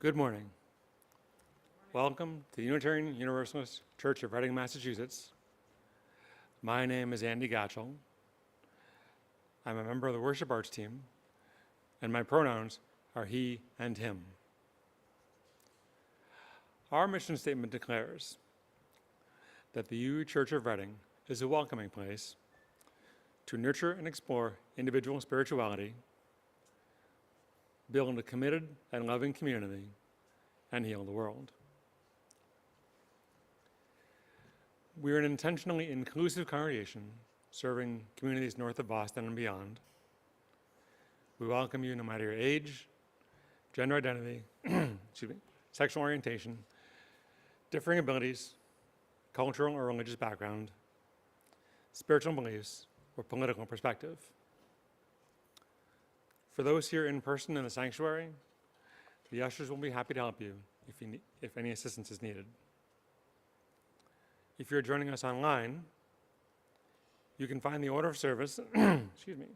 Good morning. Welcome to the Unitarian Universalist Church of Reading, Massachusetts. My name is Andy Gatchell. I'm a member of the worship arts team, and my pronouns are he and him. Our mission statement declares that the UU Church of Reading is a welcoming place to nurture and explore individual spirituality, build a committed and loving community, and heal the world. We are an intentionally inclusive congregation serving communities north of Boston and beyond. We welcome you no matter your age, gender identity, sexual orientation, differing abilities, cultural or religious background, spiritual beliefs, or political perspective. For those here in person in the sanctuary, the ushers will be happy to help you if any assistance is needed. If you're joining us online, you can find the order of service, excuse me,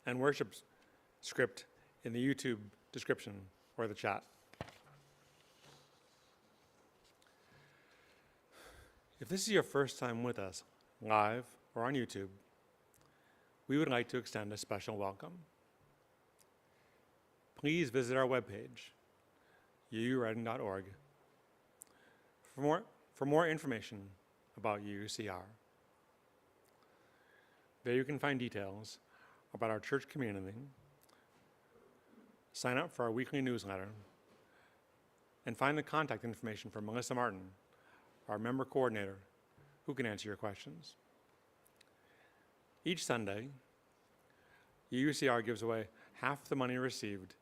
and worship script in the YouTube description or the chat. If this is your first time with us, live or on YouTube, we would like to extend a special welcome. Please visit our webpage, uureading.org, for more information about UUCR. There you can find details about our church community, sign up for our weekly newsletter, and find the contact information for Melissa Martin, our member coordinator, who can answer your questions. Each Sunday, UUCR gives away half the money received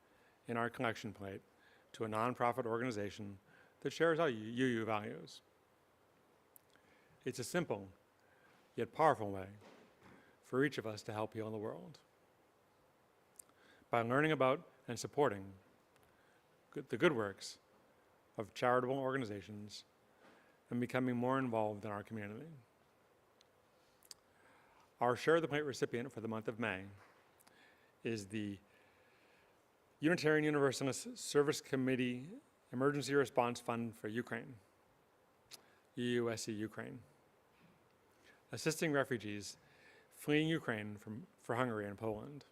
in our collection plate to a nonprofit organization that shares our UU values. It's a simple yet powerful way for each of us to help heal the world. By learning about and supporting the good works of charitable organizations and becoming more involved in our community. Our Share the Plate recipient for the month of May is the Unitarian Universalist Service Committee Emergency Response Fund for Ukraine, UUSC Ukraine, assisting refugees fleeing Ukraine for Hungary and Poland.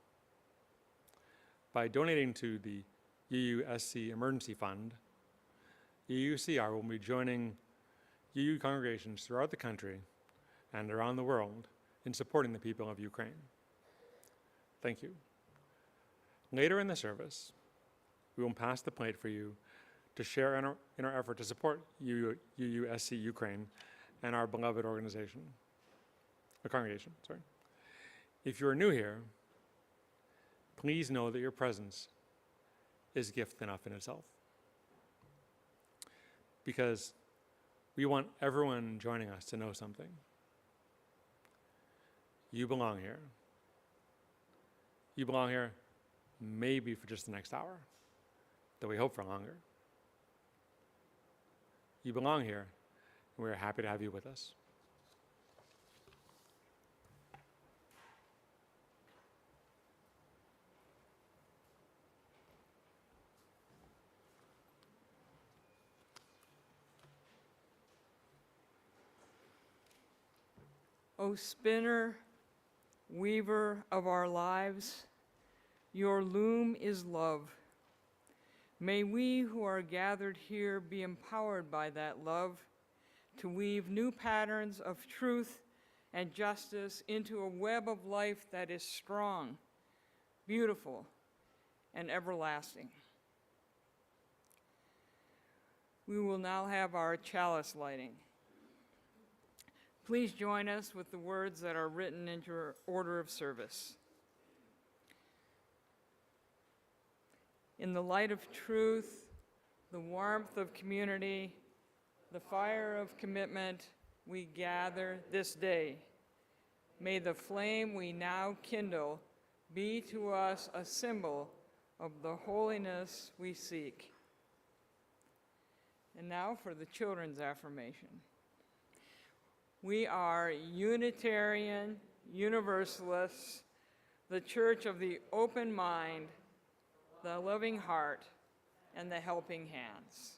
By donating to the UUSC Emergency Fund, UUCR will be joining UU congregations throughout the country and around the world in supporting the people of Ukraine. Thank you. Later in the service, we will pass the plate for you to share in our effort to support UUSC Ukraine and our beloved organization, a congregation, sorry. If you are new here, please know that your presence is gift enough in itself. Because we want everyone joining us to know something. You belong here. You belong here maybe for just the next hour, though we hope for longer. You belong here, and we're happy to have you with us. O spinner, weaver of our lives, your loom is love. May we who are gathered here be empowered by that love to weave new patterns of truth and justice into a web of life that is strong, beautiful, and everlasting. We will now have our chalice lighting. Please join us with the words that are written into your order of service. In the light of truth, the warmth of community, the fire of commitment, we gather this day. May the flame we now kindle be to us a symbol of the holiness we seek. And now for the children's affirmation. We are Unitarian, Universalists, the church of the open mind, the loving heart, and the helping hands.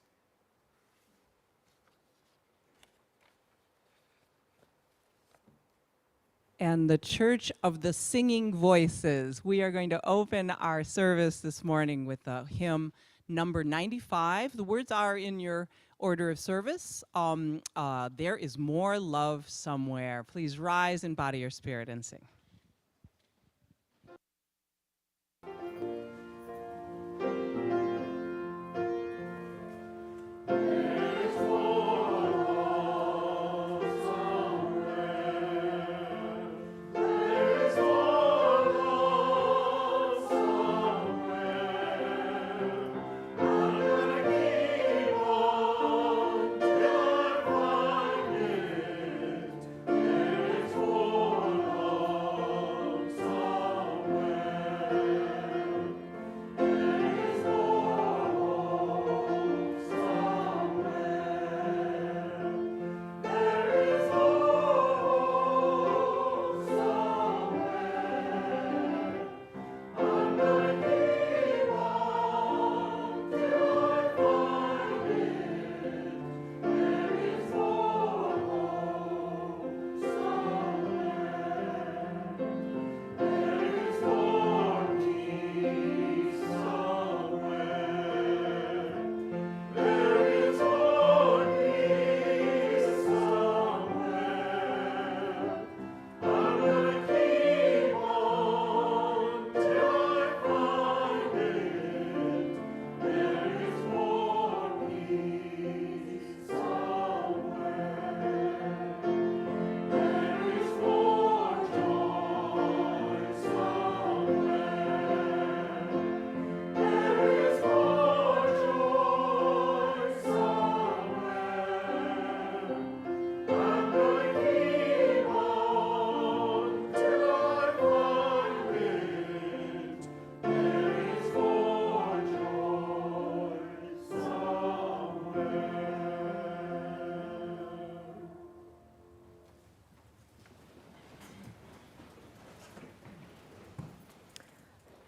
And the Church of the Singing Voices. We are going to open our service this morning with hymn number 95. The words are in your order of service. There is more love somewhere. Please rise in body or spirit and sing.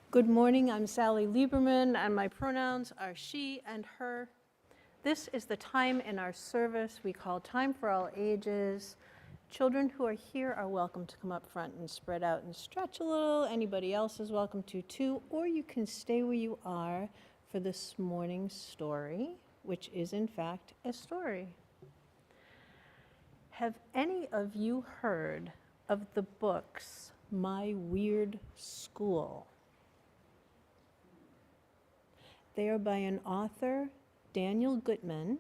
Good morning, I'm Sally Lieberman, and my pronouns are she and her. This is the time in our service we call Time for All Ages. Children who are here are welcome to come up front and spread out and stretch a little. Anybody else is welcome to too, or you can stay where you are for this morning's story, which is in fact a story. Have any of you heard of the books My Weird School? They are by an author, Daniel Gutman,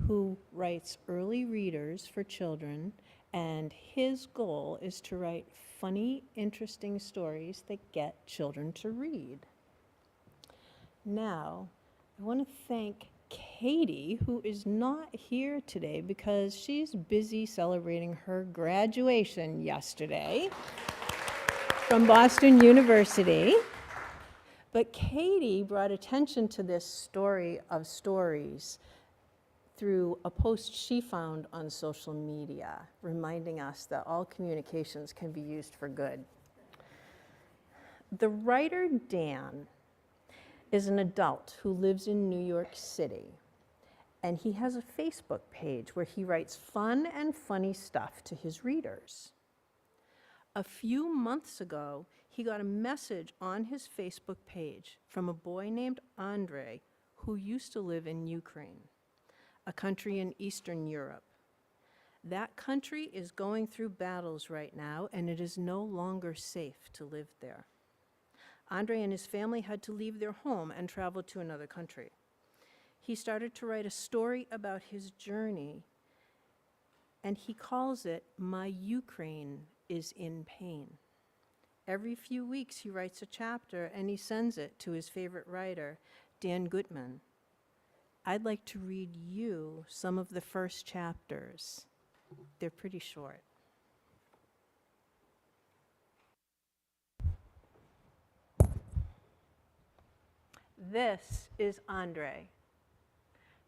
who writes early readers for children, and his goal is to write funny, interesting stories that get children to read. Now, I want to thank Katie, who is not here today because she's busy celebrating her graduation yesterday from Boston University. But Katie brought attention to this story of stories through a post she found on social media, reminding us that all communications can be used for good. The writer Dan is an adult who lives in New York City, and he has a Facebook page where he writes fun and funny stuff to his readers. A few months ago, he got a message on his Facebook page from a boy named Andre who used to live in Ukraine, a country in Eastern Europe. That country is going through battles right now, and it is no longer safe to live there. Andre and his family had to leave their home and travel to another country. He started to write a story about his journey, and he calls it My Ukraine is in Pain. Every few weeks he writes a chapter and he sends it to his favorite writer, Dan Gutman. I'd like to read you some of the first chapters. They're pretty short. This is Andre.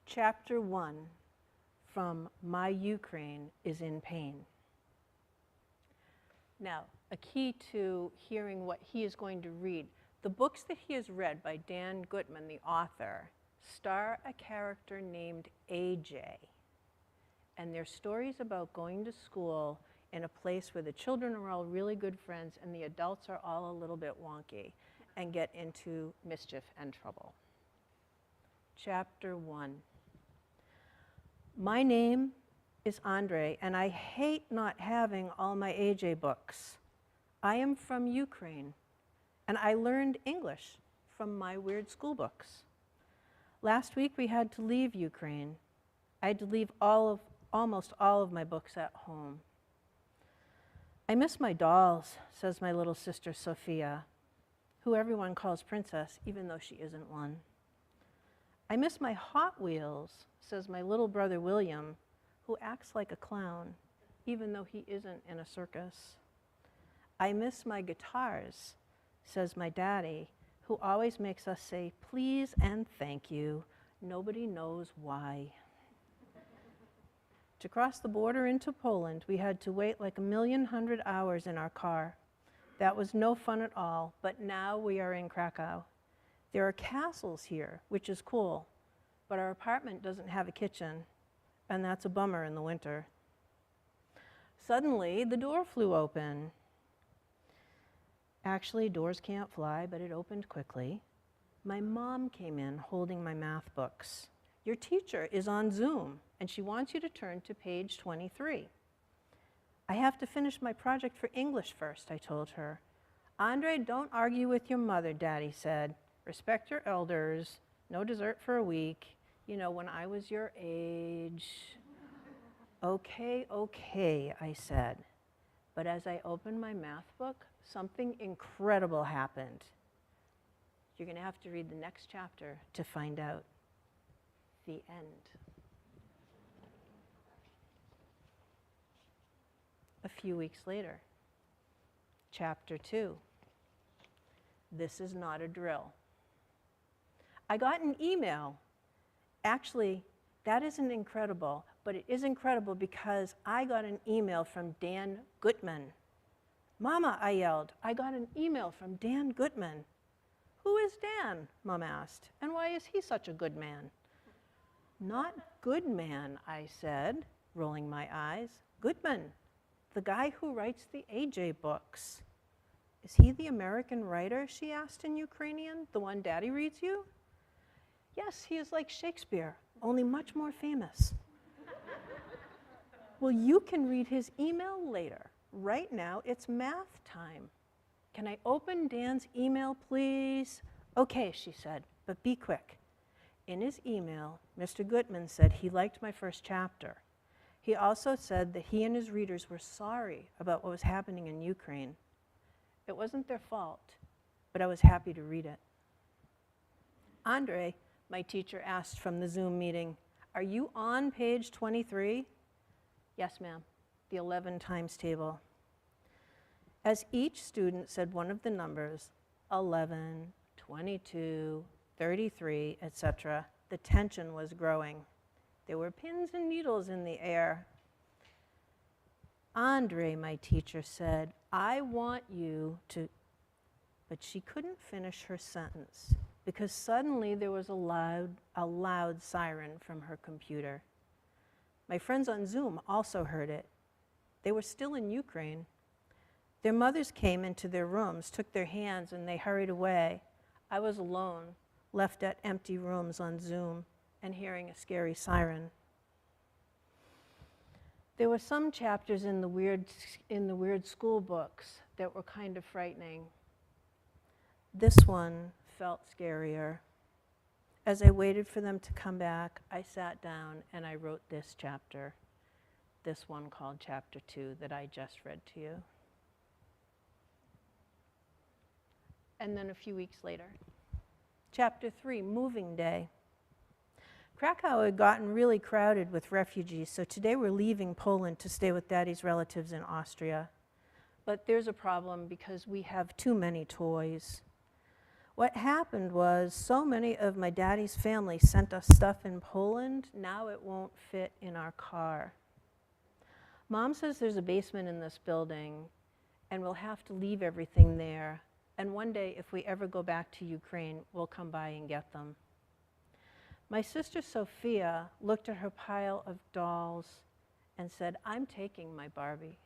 Chapter 1 from My Ukraine is in Pain. Now, a key to hearing what he is going to read. The books that he has read by Dan Gutman, the author, star a character named AJ. And they're stories about going to school in a place where the children are all really good friends and the adults are all a little bit wonky and get into mischief and trouble. Chapter 1. My name is Andre, and I hate not having all my AJ books. I am from Ukraine, and I learned English from my weird school books. Last week we had to leave Ukraine. I had to leave almost all of my books at home. I miss my dolls, says my little sister Sophia, who everyone calls Princess, even though she isn't one. I miss my Hot Wheels, says my little brother William, who acts like a clown, even though he isn't in a circus. I miss my guitars, says my daddy, who always makes us say please and thank you. Nobody knows why. To cross the border into Poland, we had to wait like 1,100,000 hours in our car. That was no fun at all, but now we are in Krakow. There are castles here, which is cool, but our apartment doesn't have a kitchen, and that's a bummer in the winter. Suddenly, the door flew open. Actually, doors can't fly, but it opened quickly. My mom came in holding my math books. Your teacher is on Zoom, and she wants you to turn to page 23. I have to finish my project for English first, I told her. Andre, don't argue with your mother, Daddy said. Respect your elders, no dessert for a week. You know, when I was your age. Okay, I said. But as I opened my math book, something incredible happened. You're going to have to read the next chapter to find out. The end. A few weeks later, chapter 2. This is not a drill. I got an email. Actually, that isn't incredible, but it is incredible because I got an email from Dan Gutman. Mama, I yelled, I got an email from Dan Gutman. Who is Dan? Mom asked, and why is he such a good man? Not good man, I said, rolling my eyes. Gutman, the guy who writes the AJ books. Is he the American writer, she asked in Ukrainian, the one Daddy reads you? Yes, he is like Shakespeare, only much more famous. Well, you can read his email later. Right now, it's math time. Can I open Dan's email, please? Okay, she said, but be quick. In his email, Mr. Gutman said he liked my first chapter. He also said that he and his readers were sorry about what was happening in Ukraine. It wasn't their fault, but I was happy to read it. Andre, my teacher asked from the Zoom meeting, are you on page 23? Yes, ma'am, the 11 times table. As each student said one of the numbers, 11, 22, 33, etc., the tension was growing. There were pins and needles in the air. Andre, my teacher said, I want you to, but she couldn't finish her sentence because suddenly there was a loud siren from her computer. My friends on Zoom also heard it. They were still in Ukraine. Their mothers came into their rooms, took their hands, and they hurried away. I was alone, left at empty rooms on Zoom and hearing a scary siren. There were some chapters in the weird school books that were kind of frightening. This one felt scarier. As I waited for them to come back, I sat down and I wrote this chapter, this one called Chapter 2 that I just read to you. And then a few weeks later, Chapter 3, Moving Day. Krakow had gotten really crowded with refugees, so today we're leaving Poland to stay with Daddy's relatives in Austria. But there's a problem because we have too many toys. What happened was so many of my daddy's family sent us stuff in Poland, now it won't fit in our car. Mom says there's a basement in this building, and we'll have to leave everything there. And one day, if we ever go back to Ukraine, we'll come by and get them. My sister Sophia looked at her pile of dolls and said, "I'm taking my Barbie."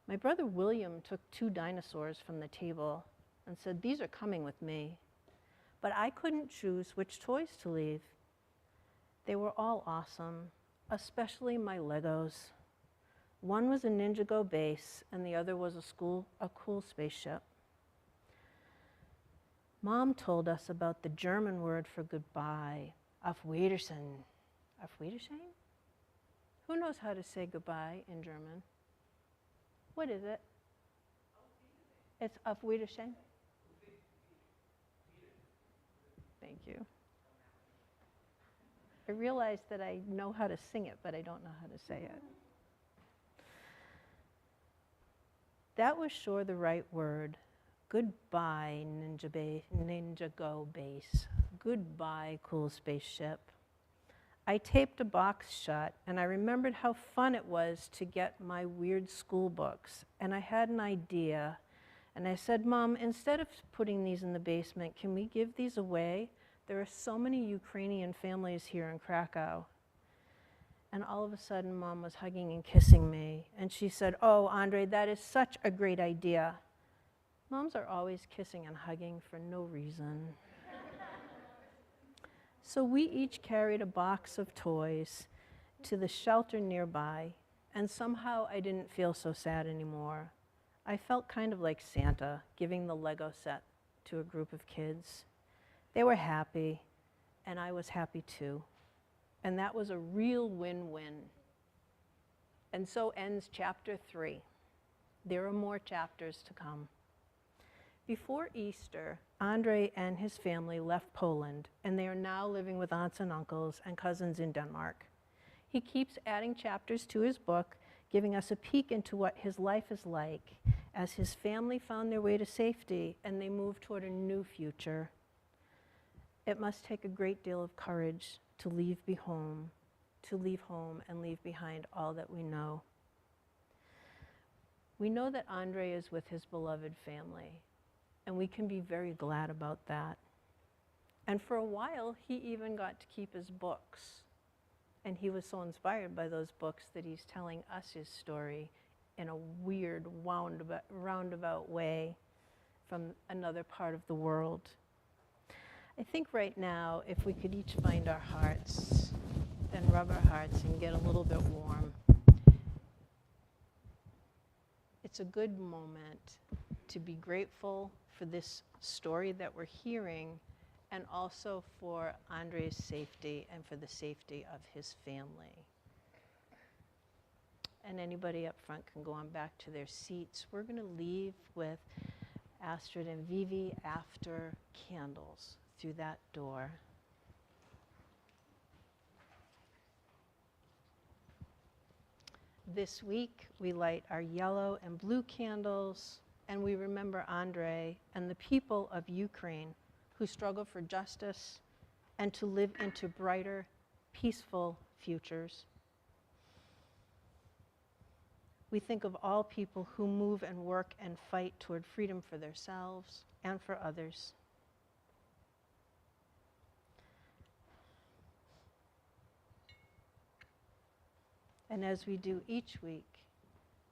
My brother William took 2 dinosaurs from the table and said, "These are coming with me." But I couldn't choose which toys to leave. They were all awesome, especially my Legos. One was a Ninjago base, and the other was a cool spaceship. Mom told us about the German word for goodbye, auf Wiedersehen. Auf Wiedersehen? Who knows how to say goodbye in German? What is it? It's auf Wiedersehen? Thank you. I realize that I know how to sing it, but I don't know how to say it. That was sure the right word. Goodbye, Ninjago base. Goodbye, cool spaceship. I taped a box shut, and I remembered how fun it was to get my weird school books. And I had an idea, and I said, "Mom, instead of putting these in the basement, can we give these away? There are so many Ukrainian families here in Krakow." And all of a sudden, Mom was hugging and kissing me, and she said, "Oh, Andre, that is such a great idea." Moms are always kissing and hugging for no reason. So we each carried a box of toys to the shelter nearby, and somehow I didn't feel so sad anymore. I felt kind of like Santa giving the Lego set to a group of kids. They were happy, and I was happy too. And that was a real win-win. And so ends chapter 3. There are more chapters to come. Before Easter, Andre and his family left Poland, and they are now living with aunts and uncles and cousins in Denmark. He keeps adding chapters to his book, giving us a peek into what his life is like as his family found their way to safety and they moved toward a new future. It must take a great deal of courage to leave home and leave behind all that we know. We know that Andre is with his beloved family, and we can be very glad about that. And for a while, he even got to keep his books. And he was so inspired by those books that he's telling us his story in a weird, roundabout way from another part of the world. I think right now, if we could each find our hearts and rub our hearts and get a little bit warm, it's a good moment to be grateful for this story that we're hearing, and also for Andre's safety and for the safety of his family. And anybody up front can go on back to their seats. We're going to leave with Astrid and Vivi after candles through that door. This week, we light our yellow and blue candles, and we remember Andre and the people of Ukraine who struggle for justice and to live into brighter, peaceful futures. We think of all people who move and work and fight toward freedom for themselves and for others. And as we do each week,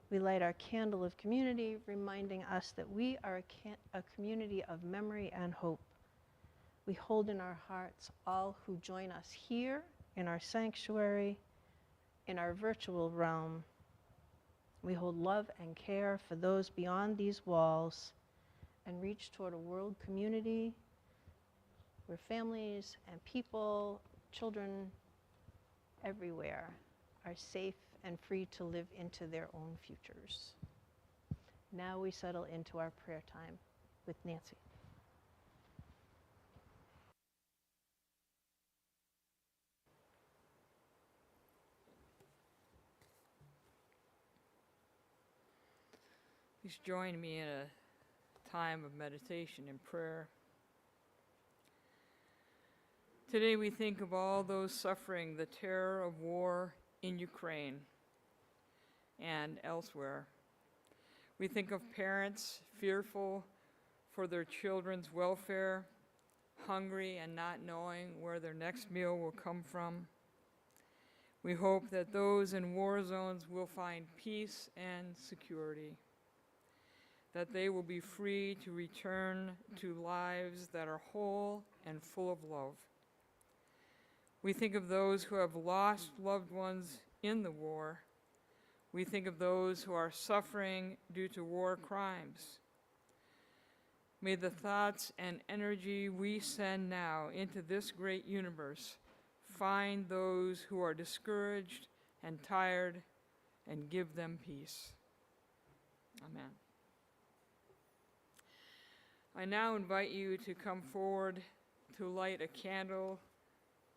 we light our candle of community, reminding us that we are a community of memory and hope. We hold in our hearts all who join us here in our sanctuary, in our virtual realm. We hold love and care for those beyond these walls and reach toward a world community where families and people, children everywhere are safe and free to live into their own futures. Now we settle into our prayer time with Nancy. Please join me in a time of meditation and prayer. Today we think of all those suffering the terror of war in Ukraine and elsewhere. We think of parents fearful for their children's welfare, hungry and not knowing where their next meal will come from. We hope that those in war zones will find peace and security, that they will be free to return to lives that are whole and full of love. We think of those who have lost loved ones in the war. We think of those who are suffering due to war crimes. May the thoughts and energy we send now into this great universe find those who are discouraged and tired and give them peace. Amen. I now invite you to come forward to light a candle,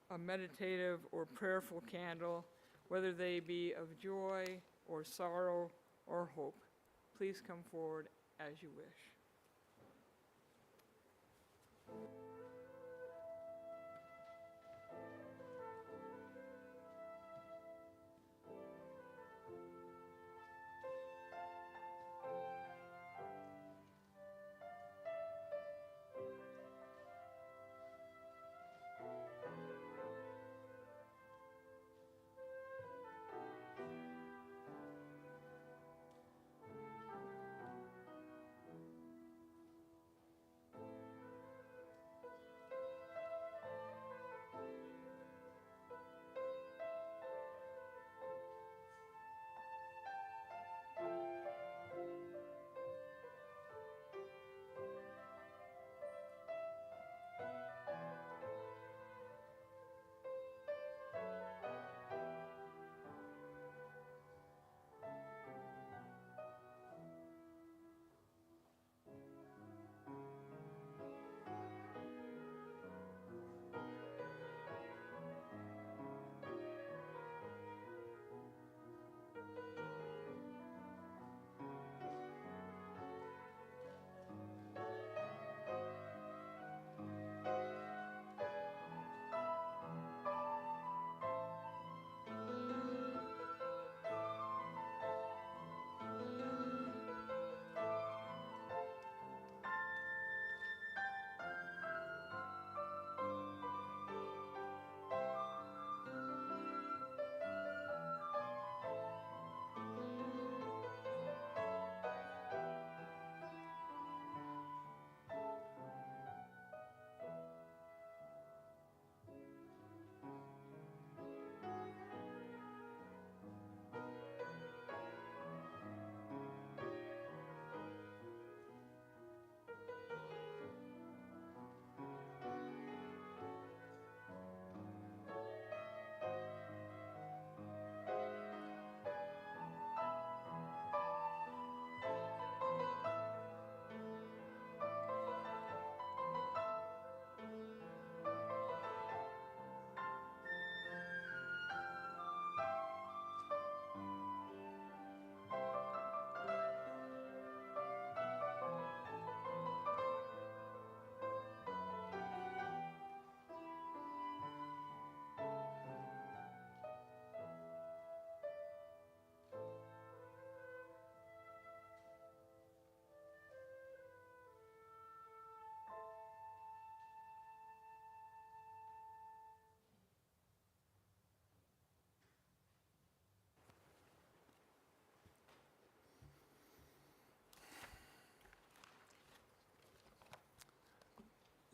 a meditative or prayerful candle, whether they be of joy or sorrow or hope. Please come forward as you wish.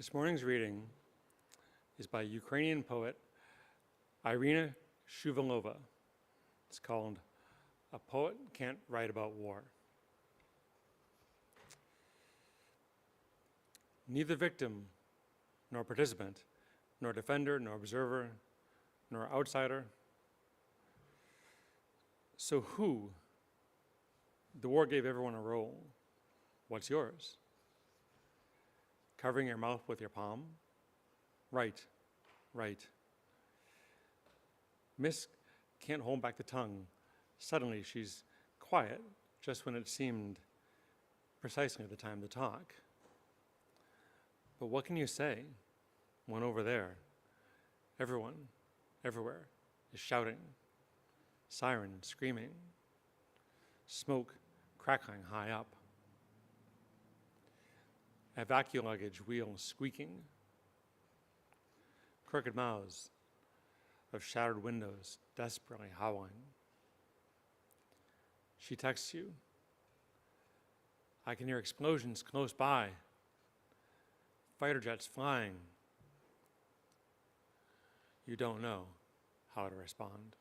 This morning's reading is by Ukrainian poet Irina Shuvalova. It's called A Poet Can't Write About War. Neither victim, nor participant, nor defender, nor observer, nor outsider. So who? The war gave everyone a role. What's yours? Covering your mouth with your palm? Right, right. Miss can't hold back the tongue. Suddenly she's quiet just when it seemed precisely the time to talk. But what can you say when over there, everyone, everywhere is shouting, siren screaming, smoke crackling high up. Evacuum luggage wheels squeaking. Crooked mouths of shattered windows desperately howling. She texts you. I can hear explosions close by. Fighter jets flying. You don't know how to respond.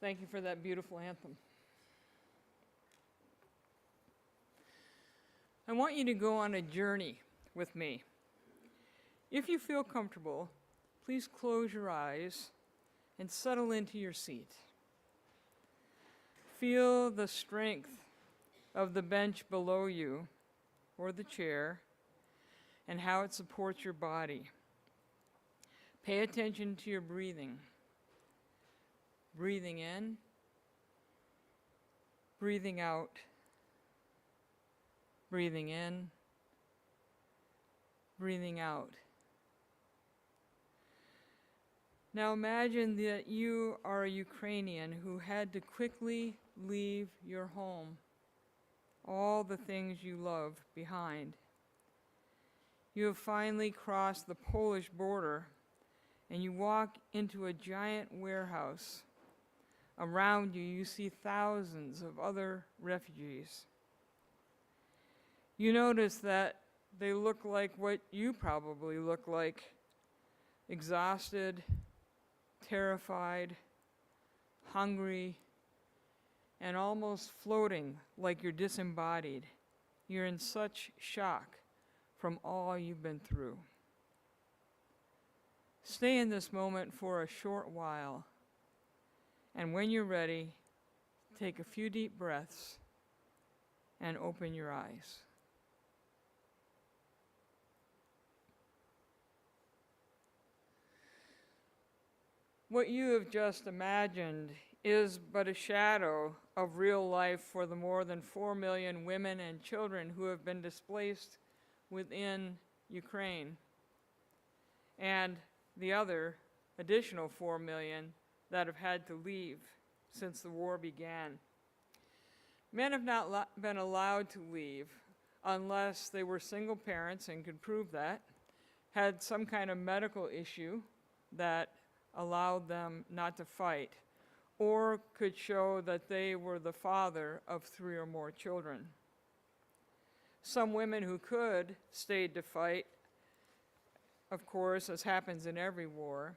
Thank you for that beautiful anthem. I want you to go on a journey with me. If you feel comfortable, please close your eyes and settle into your seat. Feel the strength of the bench below you or the chair and how it supports your body. Pay attention to your breathing. Breathing in, breathing out, breathing in, breathing out. Now imagine that you are a Ukrainian who had to quickly leave your home, all the things you love behind. You have finally crossed the Polish border and you walk into a giant warehouse. Around you, you see thousands of other refugees. You notice that they look like what you probably look like: exhausted, terrified, hungry, and almost floating like you're disembodied. You're in such shock from all you've been through. Stay in this moment for a short while. And when you're ready, take a few deep breaths and open your eyes. What you have just imagined is but a shadow of real life for the more than 4 million women and children who have been displaced within Ukraine, and the other additional 4 million that have had to leave since the war began. Men have not been allowed to leave unless they were single parents and could prove that, had some kind of medical issue that allowed them not to fight, or could show that they were the father of 3 or more children. Some women who could stayed to fight, of course, as happens in every war.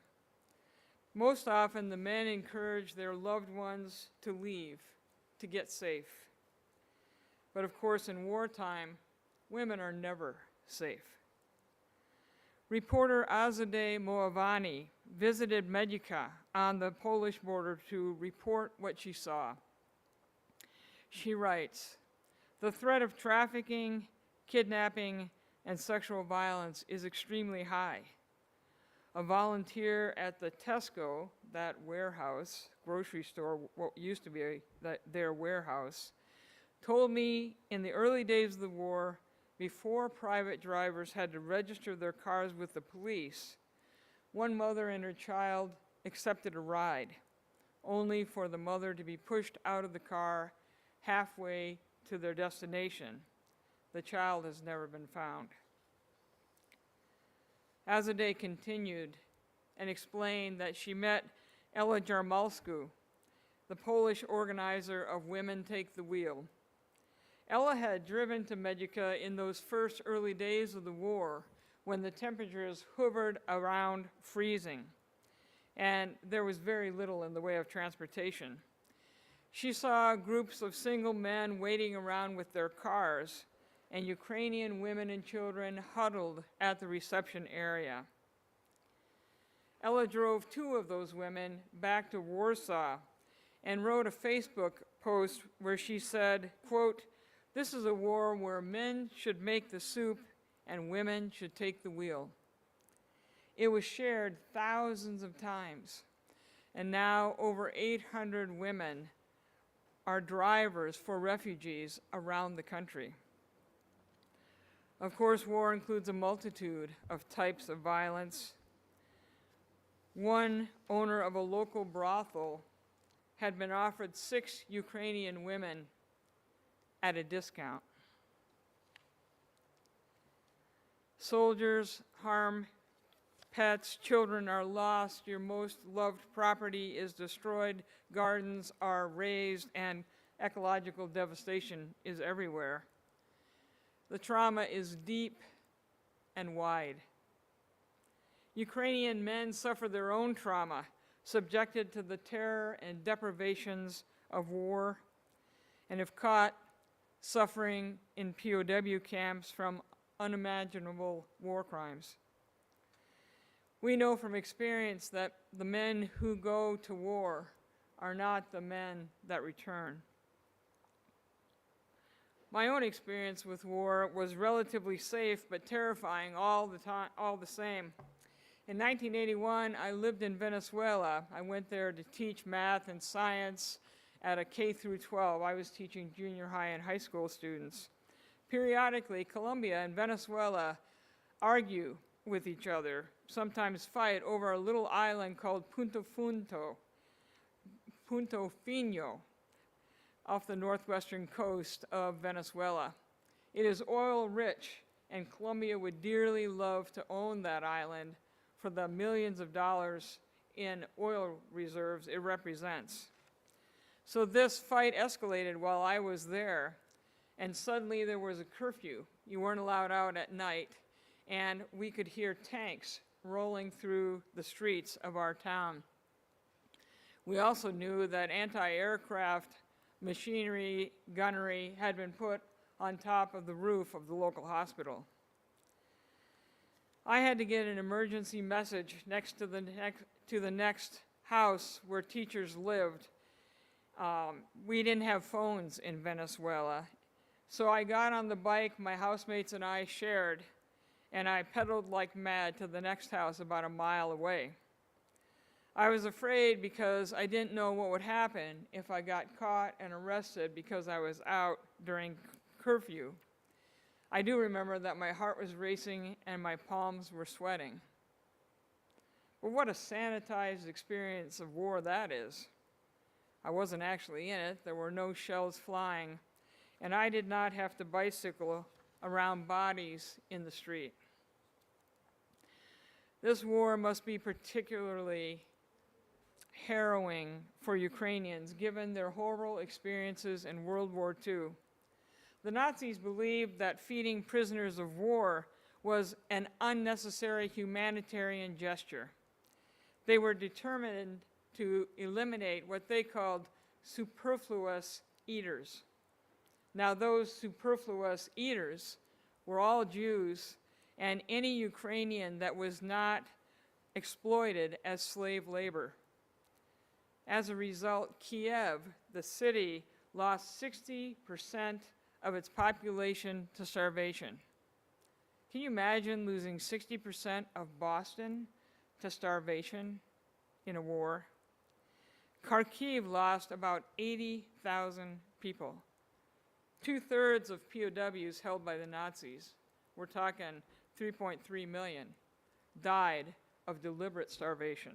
Most often, the men encourage their loved ones to leave, to get safe. But of course, in wartime, women are never safe. Reporter Azadeh Moavani visited Medica on the Polish border to report what she saw. She writes, "The threat of trafficking, kidnapping, and sexual violence is extremely high. A volunteer at the Tesco, that warehouse, grocery store, what used to be their warehouse, told me in the early days of the war, before private drivers had to register their cars with the police, one mother and her child accepted a ride, only for the mother to be pushed out of the car halfway to their destination. The child has never been found." Azadeh continued and explained that she met Ella Jarmalsku, the Polish organizer of Women Take the Wheel. Ella had driven to Medica in those first early days of the war when the temperatures hovered around freezing and there was very little in the way of transportation. She saw groups of single men waiting around with their cars and Ukrainian women and children huddled at the reception area. Ella drove 2 of those women back to Warsaw and wrote a Facebook post where she said, quote, "This is a war where men should make the soup and women should take the wheel." It was shared thousands of times, and now over 800 women are drivers for refugees around the country. Of course, war includes a multitude of types of violence. One owner of a local brothel had been offered 6 Ukrainian women at a discount. Soldiers harm pets, children are lost, your most loved property is destroyed, gardens are razed, and ecological devastation is everywhere. The trauma is deep and wide. Ukrainian men suffer their own trauma, subjected to the terror and deprivations of war, and if caught, suffering in POW camps from unimaginable war crimes. We know from experience that the men who go to war are not the men that return. My own experience with war was relatively safe but terrifying all the same. In 1981, I lived in Venezuela. I went there to teach math and science at a K through 12. I was teaching junior high and high school students. Periodically, Colombia and Venezuela argue with each other, sometimes fight over a little island called Punto Fino, off the northwestern coast of Venezuela. It is oil rich, and Colombia would dearly love to own that island for the millions of dollars in oil reserves it represents. So this fight escalated while I was there, and suddenly there was a curfew. You weren't allowed out at night, and we could hear tanks rolling through the streets of our town. We also knew that anti-aircraft machinery, gunnery had been put on top of the roof of the local hospital. I had to get an emergency message next to the next house where teachers lived. We didn't have phones in Venezuela, so I got on the bike my housemates and I shared, and I pedaled like mad to the next house about a mile away. I was afraid because I didn't know what would happen if I got caught and arrested because I was out during curfew. I do remember that my heart was racing and my palms were sweating. But what a sanitized experience of war that is. I wasn't actually in it, there were no shells flying, and I did not have to bicycle around bodies in the street. This war must be particularly harrowing for Ukrainians, given their horrible experiences in World War II. The Nazis believed that feeding prisoners of war was an unnecessary humanitarian gesture. They were determined to eliminate what they called superfluous eaters. Now, those superfluous eaters were all Jews and any Ukrainian that was not exploited as slave labor. As a result, Kiev, the city, lost 60% of its population to starvation. Can you imagine losing 60% of Boston to starvation in a war? Kharkiv lost about 80,000 people. 2/3 of POWs held by the Nazis, we're talking 3.3 million, died of deliberate starvation.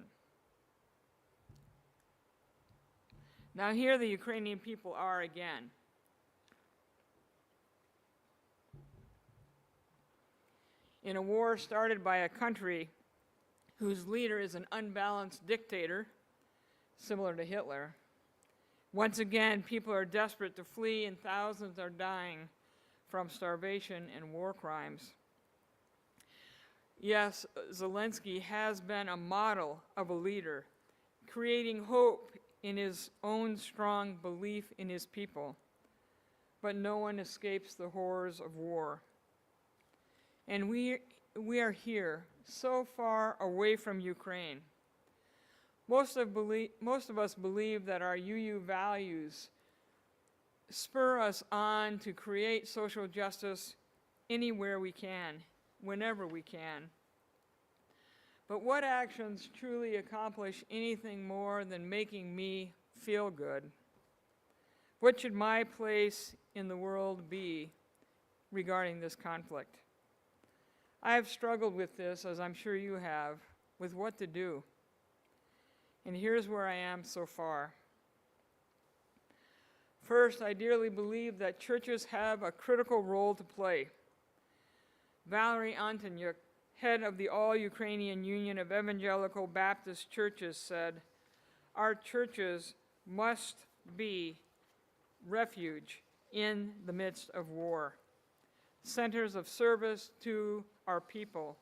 Now here the Ukrainian people are again. In a war started by a country whose leader is an unbalanced dictator, similar to Hitler. Once again, people are desperate to flee and thousands are dying from starvation and war crimes. Yes, Zelensky has been a model of a leader, creating hope in his own strong belief in his people. But no one escapes the horrors of war. And we are here, so far away from Ukraine. Most of us believe that our UU values spur us on to create social justice anywhere we can, whenever we can. But what actions truly accomplish anything more than making me feel good? What should my place in the world be regarding this conflict? I have struggled with this, as I'm sure you have, with what to do. And here's where I am so far. First, I dearly believe that churches have a critical role to play. Valerie Antonyuk, head of the All-Ukrainian Union of Evangelical Baptist Churches, said, "Our churches must be refuge in the midst of war, centers of service to our people."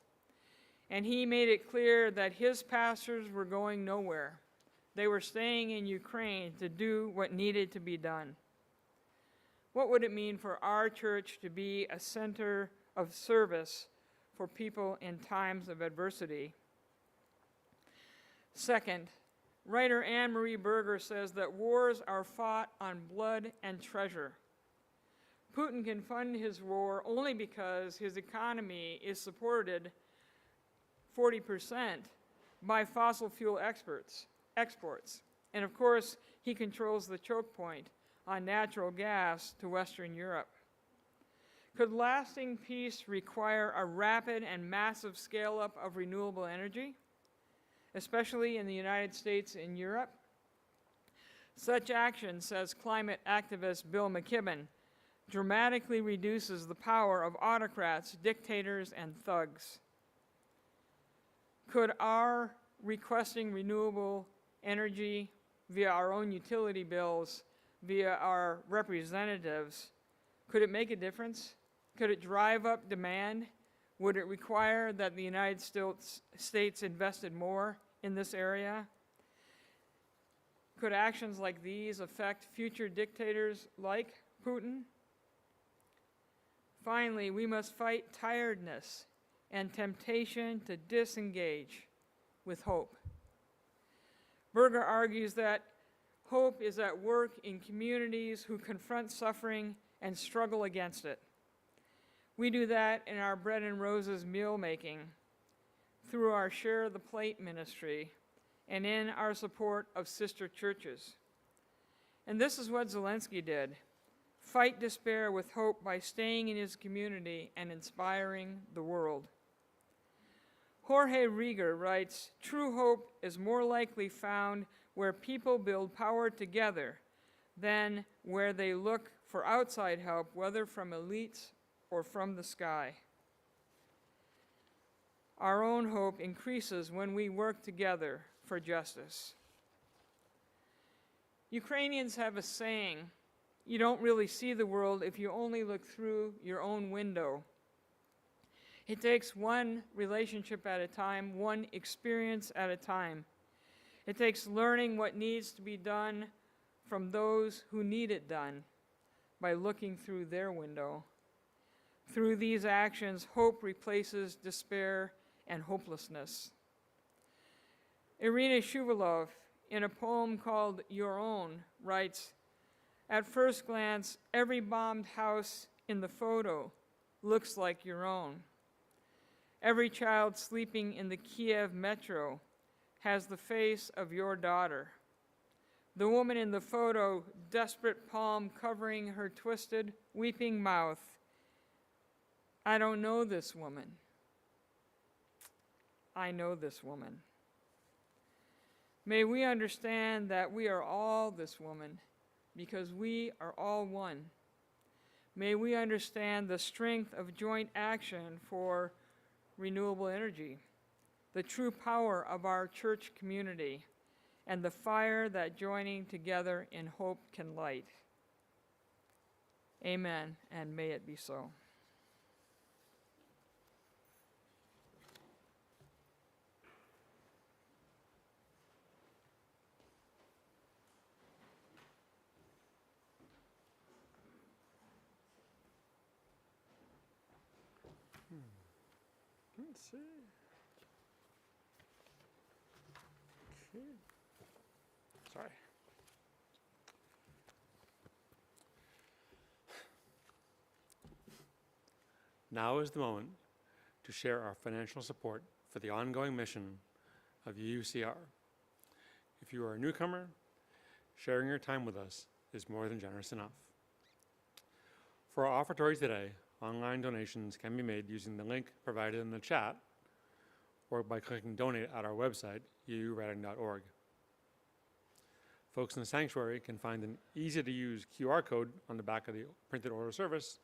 And he made it clear that his pastors were going nowhere. They were staying in Ukraine to do what needed to be done. What would it mean for our church to be a center of service for people in times of adversity? Second, writer Anne Marie Berger says that wars are fought on blood and treasure. Putin can fund his war only because his economy is supported 40% by fossil fuel exports. And of course, he controls the choke point on natural gas to Western Europe. Could lasting peace require a rapid and massive scale-up of renewable energy, especially in the United States and Europe? Such action, says climate activist Bill McKibben, dramatically reduces the power of autocrats, dictators, and thugs. Could our requesting renewable energy via our own utility bills, via our representatives, could it make a difference? Could it drive up demand? Would it require that the United States invested more in this area? Could actions like these affect future dictators like Putin? Finally, we must fight tiredness and temptation to disengage with hope. Berger argues that hope is at work in communities who confront suffering and struggle against it. We do that in our Bread and Roses meal making, through our Share the Plate ministry, and in our support of sister churches. And this is what Zelensky did. fight despair with hope by staying in his community and inspiring the world. Jorge Rieger writes, "True hope is more likely found where people build power together than where they look for outside help, whether from elites or from the sky. Our own hope increases when we work together for justice." Ukrainians have a saying, "You don't really see the world if you only look through your own window." It takes one relationship at a time, one experience at a time. It takes learning what needs to be done from those who need it done by looking through their window. Through these actions, hope replaces despair and hopelessness. Irina Shuvalov, in a poem called Your Own, writes, "At first glance, every bombed house in the photo looks like your own. Every child sleeping in the Kiev metro has the face of your daughter. The woman in the photo, desperate palm covering her twisted, weeping mouth. I don't know this woman. I know this woman." May we understand that we are all this woman because we are all one. May we understand the strength of joint action for renewable energy, the true power of our church community, and the fire that joining together in hope can light. Amen, and may it be so. Let's see. Okay. Sorry. Now is the moment to share our financial support for the ongoing mission of UUCR. If you are a newcomer, sharing your time with us is more than generous enough. For our offertory today, online donations can be made using the link provided in the chat or by clicking donate at our website, uureading.org. Folks in the sanctuary can find an easy-to-use QR code on the back of the printed order service,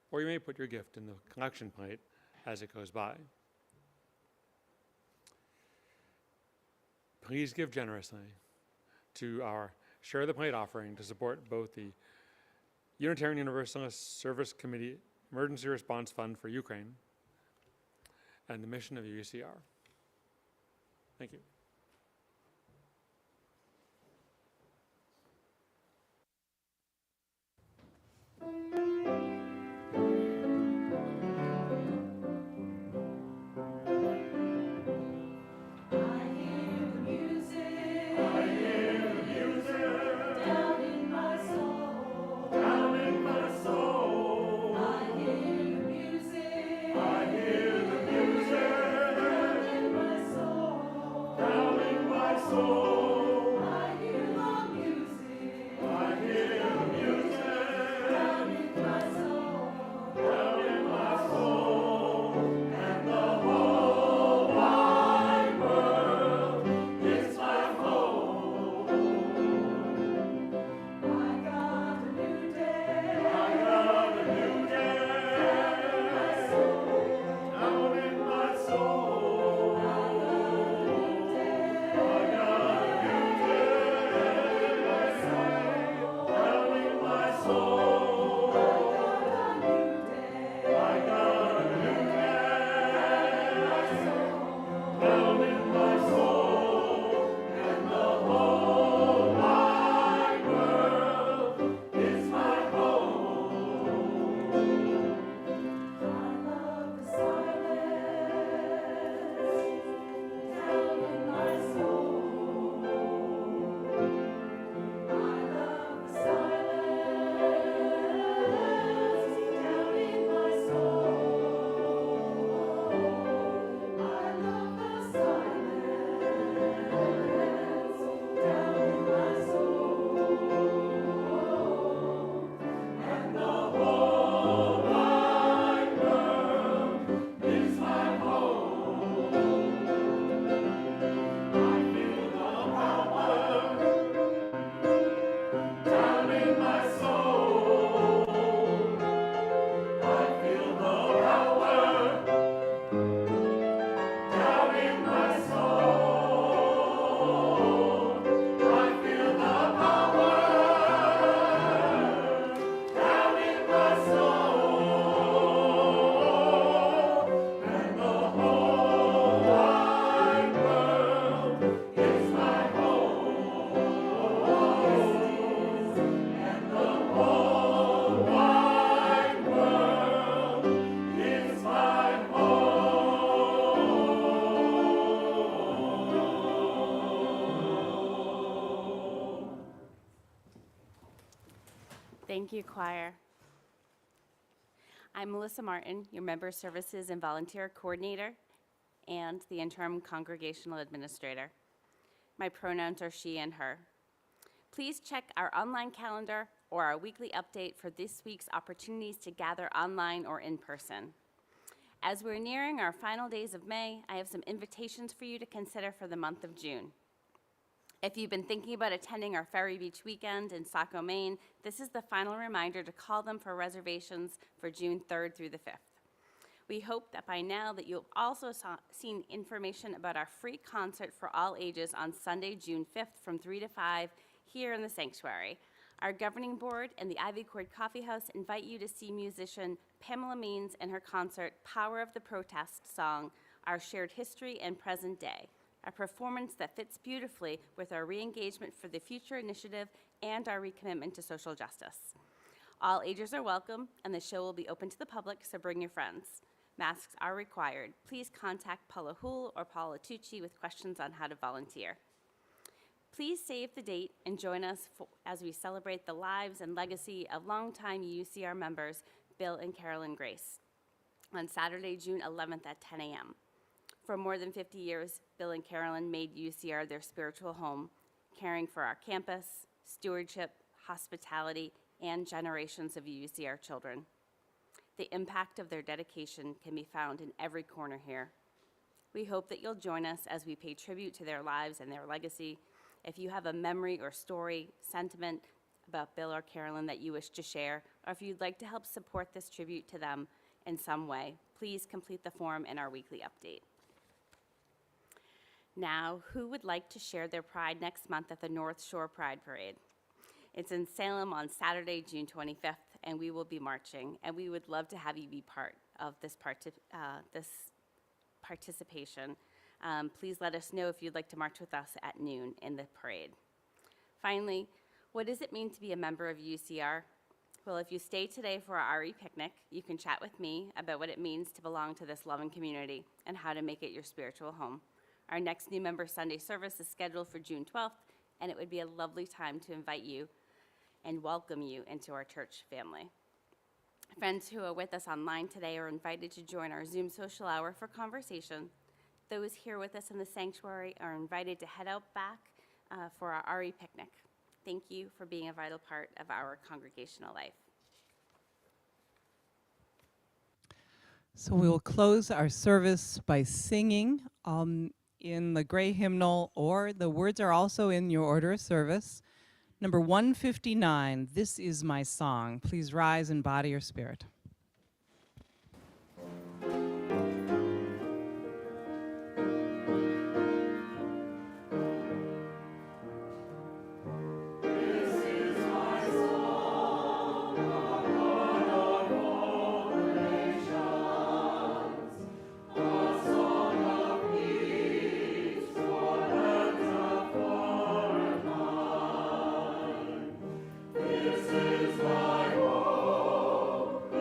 or you may put your gift in the collection plate as it goes by. Please give generously to our Share the Plate offering to support both the Unitarian Universalist Service Committee Emergency Response Fund for Ukraine and the mission of UUCR. Thank you. Down Thank you, choir. I'm Melissa Martin, your Member Services and Volunteer Coordinator and the Interim Congregational Administrator. My pronouns are she and her. Please check our online calendar or our weekly update for this week's opportunities to gather online or in person. As we're nearing our final days of May, I have some invitations for you to consider for the month of June. If you've been thinking about attending our Ferry Beach weekend in Saco, Maine, this is the final reminder to call them for reservations for June 3rd through the 5th. We hope that by now that you've also seen information about our free concert for all ages on Sunday, June 5th from 3 to 5 here in the sanctuary. Our governing board and the Ivy Cord Coffee House invite you to see musician Pamela Means and her concert, Power of the Protest song, Our Shared History and Present Day, a performance that fits beautifully with our re-engagement for the Future initiative and our recommitment to social justice. All ages are welcome, and the show will be open to the public, so bring your friends. Masks are required. Please contact Paula Houle or Paula Tucci with questions on how to volunteer. Please save the date and join us as we celebrate the lives and legacy of longtime UUCR members Bill and Carolyn Grace on Saturday, June 11th at 10 a.m. For more than 50 years, Bill and Carolyn made UUCR their spiritual home, caring for our campus, stewardship, hospitality, and generations of UUCR children. The impact of their dedication can be found in every corner here. We hope that you'll join us as we pay tribute to their lives and their legacy. If you have a memory or story, sentiment about Bill or Carolyn that you wish to share, or if you'd like to help support this tribute to them in some way, please complete the form in our weekly update. Now, who would like to share their pride next month at the North Shore Pride Parade? It's in Salem on Saturday, June 25th, and we will be marching, and we would love to have you be part of this participation. Please let us know if you'd like to march with us at noon in the parade. Finally, what does it mean to be a member of UUCR? Well, if you stay today for our RE picnic, you can chat with me about what it means to belong to this loving community and how to make it your spiritual home. Our next New Member Sunday service is scheduled for June 12th, and it would be a lovely time to invite you and welcome you into our church family. Friends who are with us online today are invited to join our Zoom social hour for conversation. Those here with us in the sanctuary are invited to head out back for our RE picnic. Thank you for being a vital part of our congregational life. So we will close our service by singing in the gray hymnal, or the words are also in your order of service. Number 159, This Is My Song. Please rise in body or spirit. This is my hope.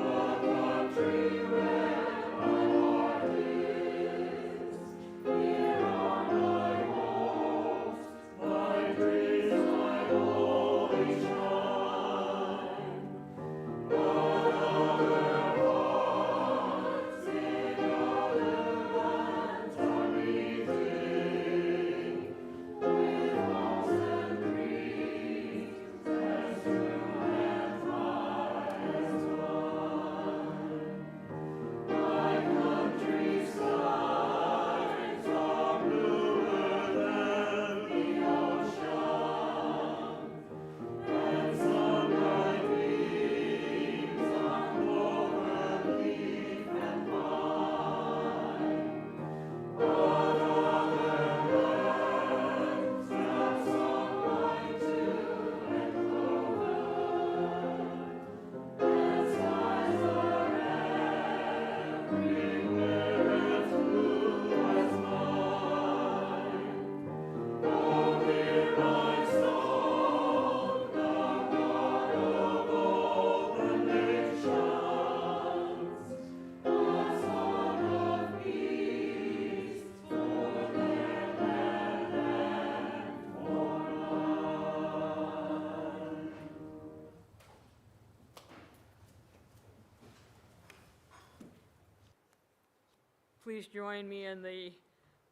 please join me in the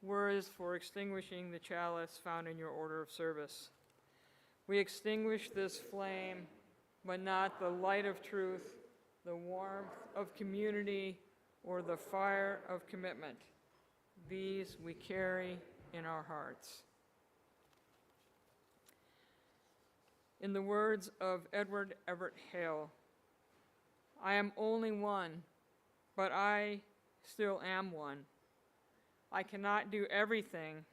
words for extinguishing the chalice found in your order of service. We extinguish this flame, but not the light of truth, the warmth of community, or the fire of commitment. These we carry in our hearts. In the words of Edward Everett Hale, I am only one, but I still am one. I cannot do everything,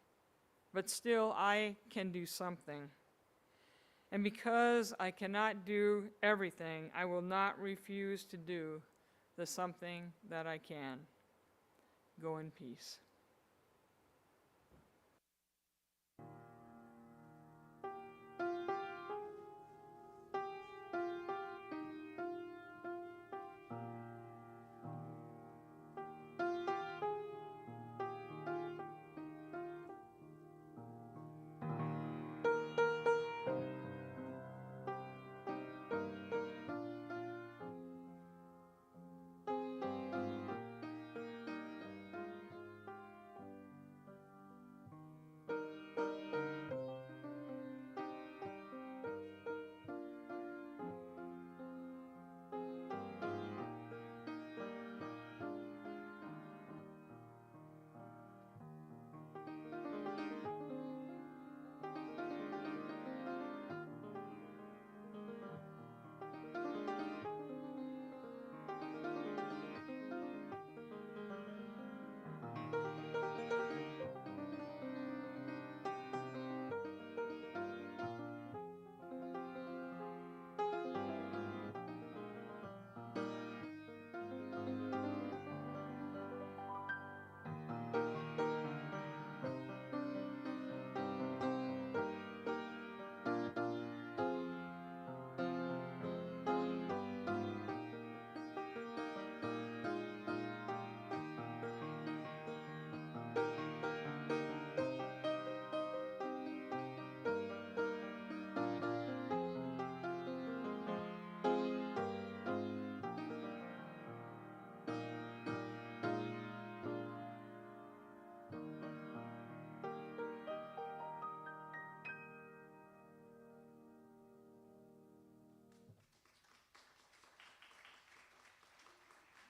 but still I can do something. And because I cannot do everything, I will not refuse to do the something that I can. Go in peace.